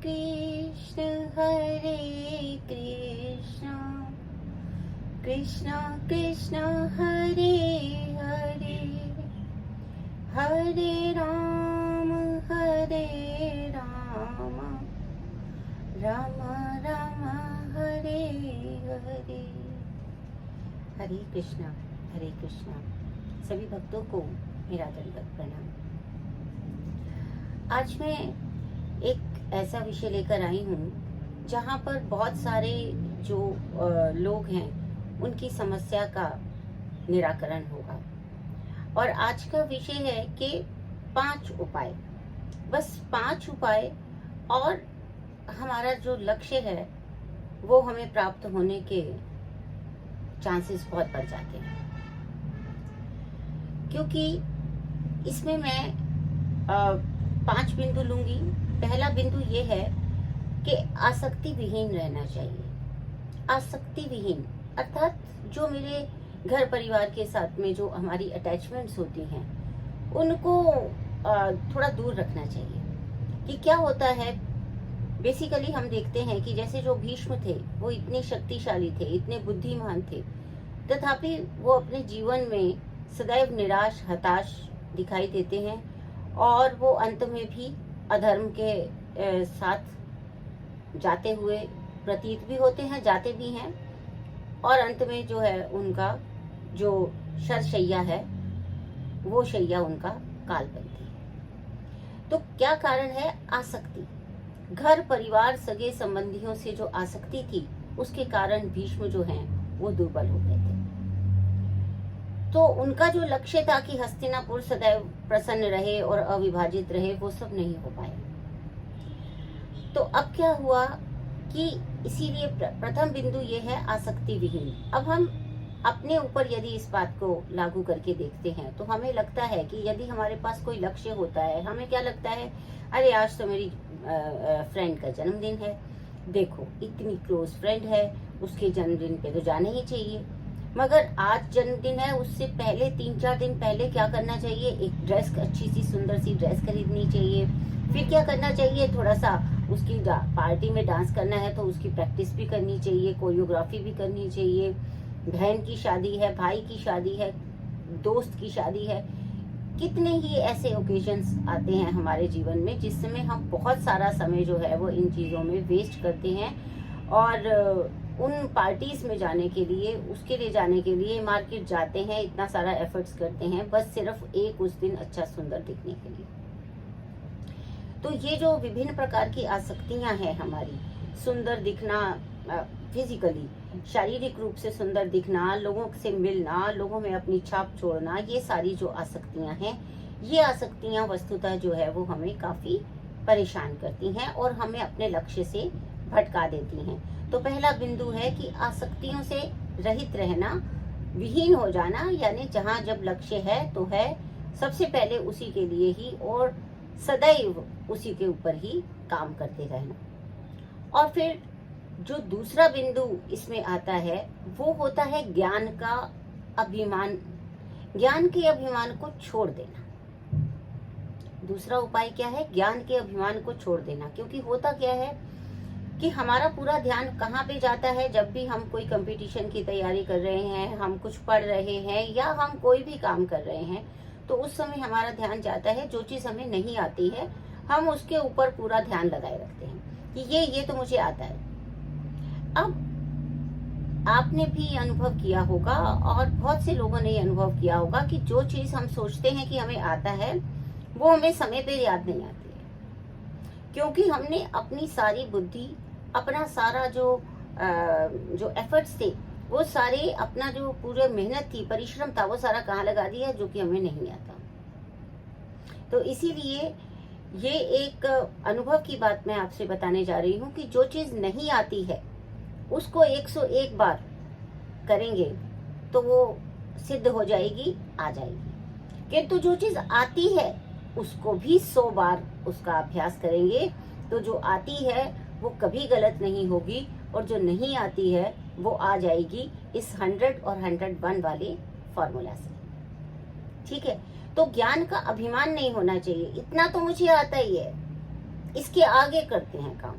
कृष्ण कृष्ण कृष्ण हरे हरे, हरे राम राम राम हरे हरे। हरे कृष्णा। सभी भक्तों को मेरा दंडवत प्रणाम। आज मैं एक ऐसा विषय लेकर आई हूँ जहाँ पर बहुत सारे जो लोग हैं उनकी समस्या का निराकरण होगा। और आज का विषय है कि 5 उपाय, बस 5 उपाय, और हमारा जो लक्ष्य है वो हमें प्राप्त होने के चांसेस बहुत बढ़ जाते हैं। क्योंकि इसमें मैं 5 बिंदु लूंगी। पहला बिंदु ये है कि आसक्ति विहीन रहना चाहिए। आसक्ति विहीन अर्थात जो मेरे घर परिवार के साथ में जो हमारी अटैचमेंट्स होती हैं उनको थोड़ा दूर रखना चाहिए। कि क्या होता है, बेसिकली हम देखते हैं कि जैसे जो भीष्म थे वो इतने शक्तिशाली थे, इतने बुद्धिमान थे, तथापि वो अपने जीवन में सदैव निराश हताश दिखाई देते हैं और वो अंत में भी अधर्म के साथ जाते हुए प्रतीत भी होते हैं, जाते भी हैं, और अंत में जो है उनका जो शरशैया है वो शैया उनका काल बनती है। तो क्या कारण है? आसक्ति। घर परिवार सगे संबंधियों से जो आसक्ति थी उसके कारण भीष्म जो हैं वो दुर्बल हो गए थे। तो उनका जो लक्ष्य था कि हस्तिनापुर सदैव प्रसन्न रहे और अविभाजित रहे, वो सब नहीं हो पाया। तो अब क्या हुआ कि इसीलिए प्रथम बिंदु ये है आसक्ति विहीन। अब हम अपने ऊपर यदि इस बात को लागू करके देखते हैं तो हमें लगता है कि यदि हमारे पास कोई लक्ष्य होता है, हमें क्या लगता है, अरे आज तो मेरी फ्रेंड का जन्मदिन है, देखो इतनी क्लोज फ्रेंड है, उसके जन्मदिन पे तो जाना ही चाहिए। मगर आज जन्मदिन है, उससे पहले 3-4 दिन पहले क्या करना चाहिए, एक ड्रेस, अच्छी सी सुंदर सी ड्रेस खरीदनी चाहिए। फिर क्या करना चाहिए, थोड़ा सा उसकी पार्टी में डांस करना है तो उसकी प्रैक्टिस भी करनी चाहिए, कोरियोग्राफी भी करनी चाहिए। बहन की शादी है, भाई की शादी है, दोस्त की शादी है, कितने ही ऐसे ओकेजन्स आते हैं हमारे जीवन में जिसमें हम बहुत सारा समय जो है वो इन चीज़ों में वेस्ट करते हैं। और उन पार्टीज में जाने के लिए, उसके लिए जाने के लिए मार्केट जाते हैं, इतना सारा एफर्ट्स करते हैं, बस सिर्फ एक उस दिन अच्छा सुंदर दिखने के लिए। तो ये जो विभिन्न प्रकार की आसक्तियां हैं हमारी, सुंदर दिखना, फिजिकली शारीरिक रूप से सुंदर दिखना, लोगों से मिलना, लोगों में अपनी छाप छोड़ना, ये सारी जो आसक्तियां हैं, ये आसक्तियां वस्तुतः जो है वो हमें काफी परेशान करती हैं और हमें अपने लक्ष्य से भटका देती हैं। तो पहला बिंदु है कि आसक्तियों से रहित रहना, विहीन हो जाना, यानी जहां जब लक्ष्य है तो है, सबसे पहले उसी के लिए ही और सदैव उसी के ऊपर ही काम करते रहना। और फिर जो दूसरा बिंदु इसमें आता है वो होता है ज्ञान का अभिमान, ज्ञान के अभिमान को छोड़ देना। दूसरा उपाय क्या है? ज्ञान के अभिमान को छोड़ देना। क्योंकि होता क्या है कि हमारा पूरा ध्यान कहाँ पे जाता है, जब भी हम कोई कंपटीशन की तैयारी कर रहे हैं, हम कुछ पढ़ रहे हैं या हम कोई भी काम कर रहे हैं, तो उस समय हमारा ध्यान जाता है, जो चीज हमें नहीं आती है हम उसके ऊपर पूरा ध्यान लगाए रखते हैं कि ये तो मुझे आता है। अब आपने भी अनुभव किया होगा और बहुत से लोगों ने ये अनुभव किया होगा कि जो चीज हम सोचते हैं कि हमें आता है वो हमें समय पे याद नहीं आती है, क्योंकि हमने अपनी सारी बुद्धि, अपना सारा जो एफर्ट्स थे वो सारे, अपना जो पूरे मेहनत थी, परिश्रम था, वो सारा कहाँ लगा दिया, जो कि हमें नहीं आता। तो इसीलिए ये एक अनुभव की बात मैं आपसे बताने जा रही हूँ कि जो चीज नहीं आती है उसको 101 बार करेंगे तो वो सिद्ध हो जाएगी, आ जाएगी। किंतु जो चीज आती है उसको भी 100 बार उसका अभ्यास करेंगे तो जो आती है वो कभी गलत नहीं होगी, और जो नहीं आती है वो आ जाएगी इस 100 और 101 वाले फॉर्मूला से। ठीक है? तो ज्ञान का अभिमान नहीं होना चाहिए, इतना तो मुझे आता ही है, इसके आगे करते हैं काम,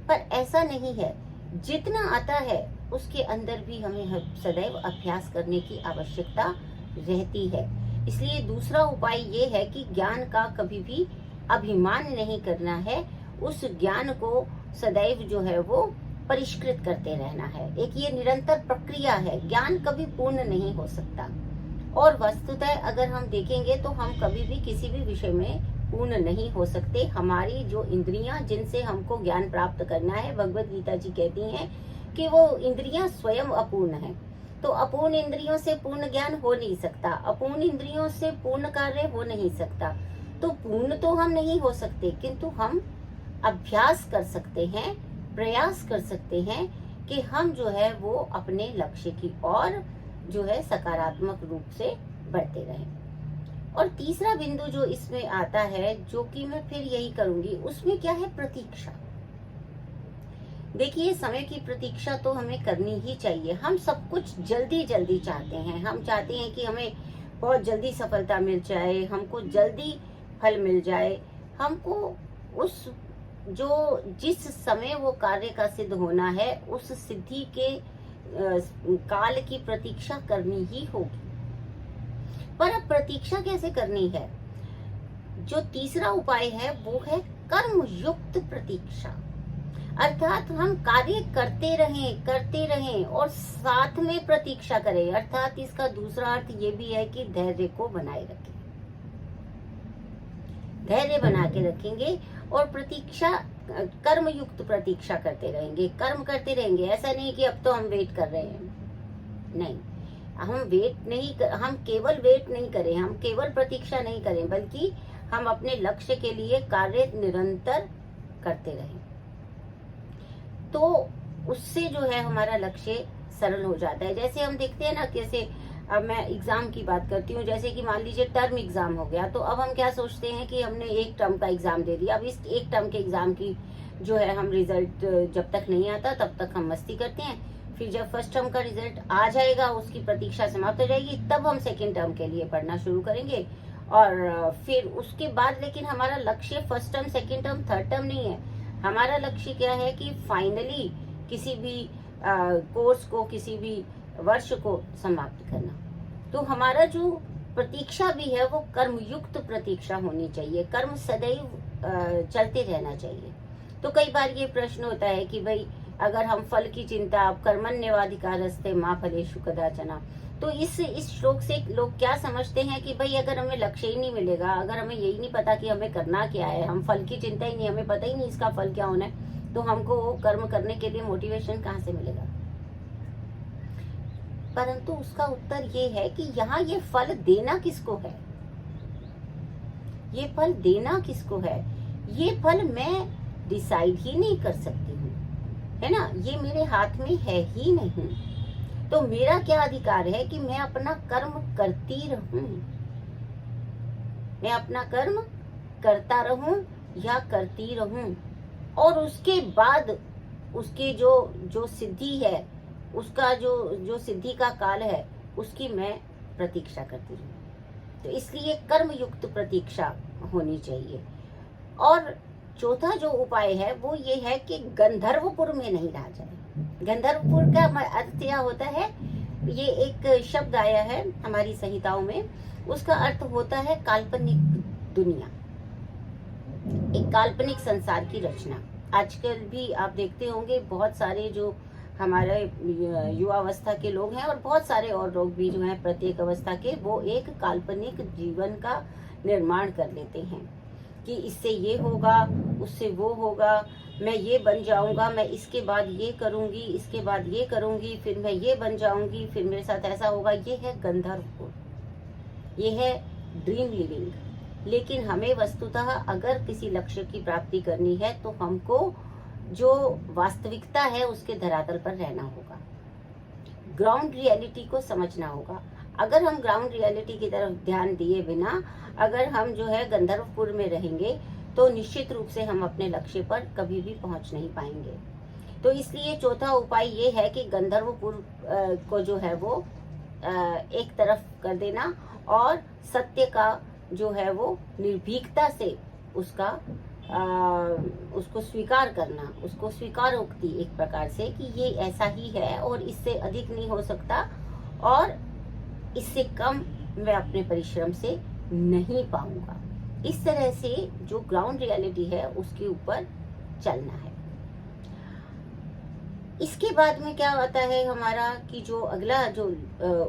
पर ऐसा नहीं है। जितना आता है उसके अंदर भी हमें सदैव अभ्यास करने की आवश्यकता रहती है। इसलिए दूसरा उपाय ये है कि ज्ञान का कभी भी अभिमान नहीं करना है, उस ज्ञान को सदैव जो है वो परिष्कृत करते रहना है। एक ये निरंतर प्रक्रिया है, ज्ञान कभी पूर्ण नहीं हो सकता। और वस्तुतः अगर हम देखेंगे तो हम कभी भी किसी भी विषय में पूर्ण नहीं हो सकते। हमारी जो इंद्रियां जिनसे हमको ज्ञान प्राप्त करना है, भगवत गीता जी कहती हैं कि वो इंद्रियां स्वयं अपूर्ण है। तो अपूर्ण इंद्रियों से पूर्ण ज्ञान हो नहीं सकता, अपूर्ण इंद्रियों से पूर्ण कार्य हो नहीं सकता। तो पूर्ण तो हम नहीं हो सकते, किंतु हम अभ्यास कर सकते हैं, प्रयास कर सकते हैं कि हम जो है वो अपने लक्ष्य की ओर जो है सकारात्मक रूप से बढ़ते रहें। और तीसरा बिंदु जो इसमें आता है, जो कि मैं फिर यही करूंगी, उसमें क्या है? प्रतीक्षा। देखिए, समय की प्रतीक्षा तो हमें करनी ही चाहिए। हम सब कुछ जल्दी जल्दी चाहते हैं। हम चाहते हैं कि हमें बहुत जल्दी सफलता मिल जाए, हमको जल्दी फल मिल जाए, हमको उस जो जिस समय वो कार्य का सिद्ध होना है उस सिद्धि के काल की प्रतीक्षा करनी ही होगी। पर अब प्रतीक्षा कैसे करनी है? जो तीसरा उपाय है वो है कर्म युक्त प्रतीक्षा। अर्थात हम कार्य करते रहें और साथ में प्रतीक्षा करें। अर्थात इसका दूसरा अर्थ ये भी है कि धैर्य को बनाए रखें, धैर्य बना के रखेंगे और प्रतीक्षा, कर्म युक्त प्रतीक्षा करते रहेंगे, कर्म करते रहेंगे। ऐसा नहीं कि अब तो हम वेट कर रहे हैं, नहीं, हम केवल वेट नहीं करें, हम केवल प्रतीक्षा नहीं करें, बल्कि हम अपने लक्ष्य के लिए कार्य निरंतर करते रहें। तो उससे जो है हमारा लक्ष्य सरल हो जाता है। जैसे हम देखते हैं ना, कैसे, अब मैं एग्जाम की बात करती हूँ, जैसे कि मान लीजिए टर्म एग्जाम हो गया, तो अब हम क्या सोचते हैं कि हमने एक टर्म का एग्जाम दे दिया, अब इस एक टर्म के एग्जाम की जो है हम रिजल्ट जब तक नहीं आता तब तक हम मस्ती करते हैं। फिर जब फर्स्ट टर्म का रिजल्ट आ जाएगा, उसकी प्रतीक्षा समाप्त हो जाएगी, तब हम सेकेंड टर्म के लिए पढ़ना शुरू करेंगे। और फिर उसके बाद लेकिन हमारा लक्ष्य first term, second term, third term नहीं है। हमारा लक्ष्य क्या है कि फाइनली किसी भी कोर्स को, किसी भी वर्ष को समाप्त करना। तो हमारा जो प्रतीक्षा भी है वो कर्मयुक्त प्रतीक्षा होनी चाहिए, कर्म सदैव चलते रहना चाहिए। तो कई बार ये प्रश्न होता है कि भाई अगर हम फल की चिंता, कर्मण्येवाधिकारस्ते मा फलेषु कदाचन, तो इस श्लोक से लोग क्या समझते हैं कि भाई अगर हमें लक्ष्य ही नहीं मिलेगा, अगर हमें यही नहीं पता कि हमें करना क्या है, हम फल की चिंता ही नहीं, हमें पता ही नहीं इसका फल क्या होना है, तो हमको कर्म करने के लिए मोटिवेशन कहाँ से मिलेगा? परंतु उसका उत्तर ये है कि यहाँ ये फल देना किसको है? ये फल देना किसको है? ये फल मैं डिसाइड ही नहीं कर सकती हूँ, है ना, ये मेरे हाथ में है ही नहीं। तो मेरा क्या अधिकार है कि मैं अपना कर्म करती रहूं, मैं अपना कर्म करता रहूं या करती रहूं, और उसके बाद उसके जो सिद्धि है, उसका जो सिद्धि का काल है, उसकी मैं प्रतीक्षा करती हूँ। तो इसलिए कर्म युक्त प्रतीक्षा होनी चाहिए। और चौथा जो उपाय है वो ये है कि गंधर्वपुर में नहीं रहा जाए। गंधर्वपुर का अर्थ क्या होता है? ये एक शब्द आया है हमारी संहिताओं में, उसका अर्थ होता है काल्पनिक दुनिया, एक काल्पनिक संसार की रचना। आजकल भी आप देखते होंगे बहुत सारे जो हमारे युवावस्था के लोग हैं और बहुत सारे और लोग भी जो हैं प्रत्येक अवस्था के, वो एक काल्पनिक जीवन का निर्माण कर लेते हैं कि इससे ये होगा, उससे वो होगा, मैं ये बन जाऊंगा, मैं इसके बाद ये करूंगी, इसके बाद ये करूंगी, फिर मैं ये बन जाऊंगी, फिर मेरे साथ ऐसा होगा। ये है गंधर्वपुर, ये है ड्रीम लिविंग। लेकिन हमें वस्तुतः अगर किसी लक्ष्य की प्राप्ति करनी है तो हमको जो वास्तविकता है उसके धरातल पर रहना होगा, ग्राउंड रियलिटी को समझना होगा। अगर हम ग्राउंड रियलिटी की तरफ ध्यान दिए बिना अगर हम जो है गंधर्वपुर में रहेंगे तो निश्चित रूप से हम अपने लक्ष्य पर कभी भी पहुंच नहीं पाएंगे। तो इसलिए चौथा उपाय ये है कि गंधर्वपुर को जो है वो एक तरफ कर देना और सत्य का जो है वो निर्भीकता से उसका उसको स्वीकार करना, उसको स्वीकारोक्ति एक प्रकार से कि ये ऐसा ही है और इससे अधिक नहीं हो सकता और इससे कम मैं अपने परिश्रम से नहीं पाऊंगा। इस तरह से जो ग्राउंड रियलिटी है उसके ऊपर चलना है। इसके बाद में क्या होता है हमारा कि जो अगला जो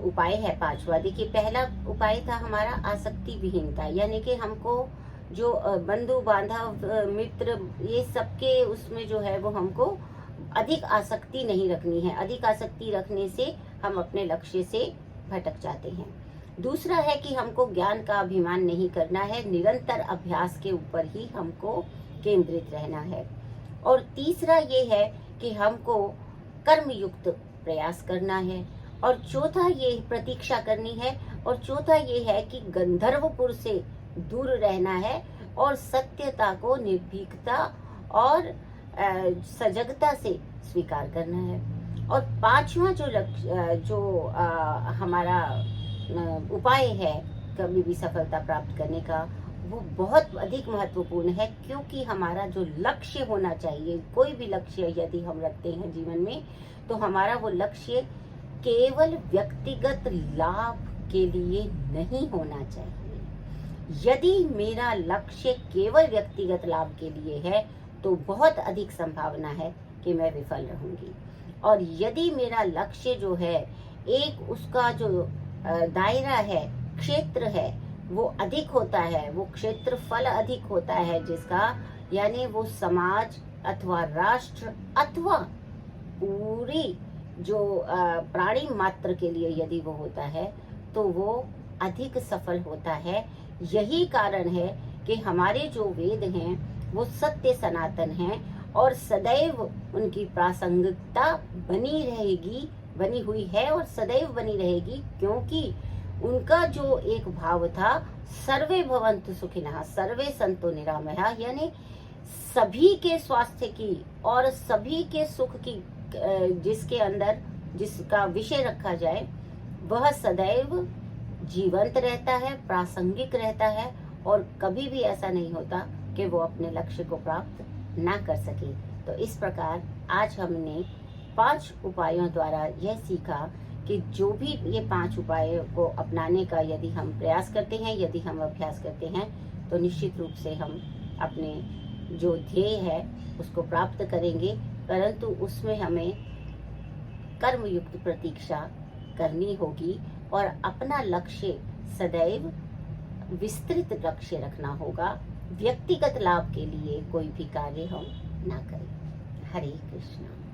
उपाय है पांचवा, देखिए पहला उपाय था हमारा आसक्ति विहीनता, यानी कि हमको जो बंधु बांधव मित्र ये सबके उसमें जो है वो हमको अधिक आसक्ति नहीं रखनी है। अधिक आसक्ति रखने से हम अपने लक्ष्य से भटक जाते हैं। दूसरा है कि हमको ज्ञान का अभिमान नहीं करना है, निरंतर अभ्यास के ऊपर ही हमको केंद्रित रहना है। और तीसरा ये है कि हमको कर्म युक्त प्रयास करना है। और चौथा ये प्रतीक्षा करनी है। और चौथा ये है कि गंधर्वपुर से दूर रहना है और सत्यता को निर्भीकता और सजगता से स्वीकार करना है। और पांचवा जो हमारा उपाय है कभी भी सफलता प्राप्त करने का, वो बहुत अधिक महत्वपूर्ण है, क्योंकि हमारा जो लक्ष्य होना चाहिए, कोई भी लक्ष्य यदि हम रखते हैं जीवन में, तो हमारा वो लक्ष्य केवल व्यक्तिगत लाभ के लिए नहीं होना चाहिए। यदि मेरा लक्ष्य केवल व्यक्तिगत लाभ के लिए है तो बहुत अधिक संभावना है कि मैं विफल रहूंगी। और यदि मेरा लक्ष्य जो है एक उसका जो दायरा है, क्षेत्र है, वो अधिक होता है, वो क्षेत्रफल अधिक होता है जिसका, यानी वो समाज अथवा राष्ट्र अथवा पूरी जो प्राणी मात्र के लिए यदि वो होता है तो वो अधिक सफल होता है। यही कारण है कि हमारे जो वेद हैं वो सत्य सनातन हैं और सदैव उनकी प्रासंगिकता बनी रहेगी, बनी हुई है और सदैव बनी रहेगी, क्योंकि उनका जो एक भाव था सर्वे भवन्तु सुखिनः सर्वे सन्तु निरामयाः, यानी सभी के स्वास्थ्य की और सभी के सुख की जिसके अंदर जिसका विषय रखा जाए वह सदैव जीवंत रहता है, प्रासंगिक रहता है और कभी भी ऐसा नहीं होता कि वो अपने लक्ष्य को प्राप्त ना कर सके। तो इस प्रकार आज हमने 5 उपायों द्वारा यह सीखा कि जो भी ये 5 उपायों को अपनाने का यदि हम प्रयास करते हैं, यदि हम अभ्यास करते हैं, तो निश्चित रूप से हम अपने जो ध्येय है उसको प्राप्त करेंगे। परंतु उसमें हमें कर्मयुक्त प्रतीक्षा करनी होगी और अपना लक्ष्य सदैव विस्तृत लक्ष्य रखना होगा। व्यक्तिगत लाभ के लिए कोई भी कार्य हम ना करें। हरे कृष्णा।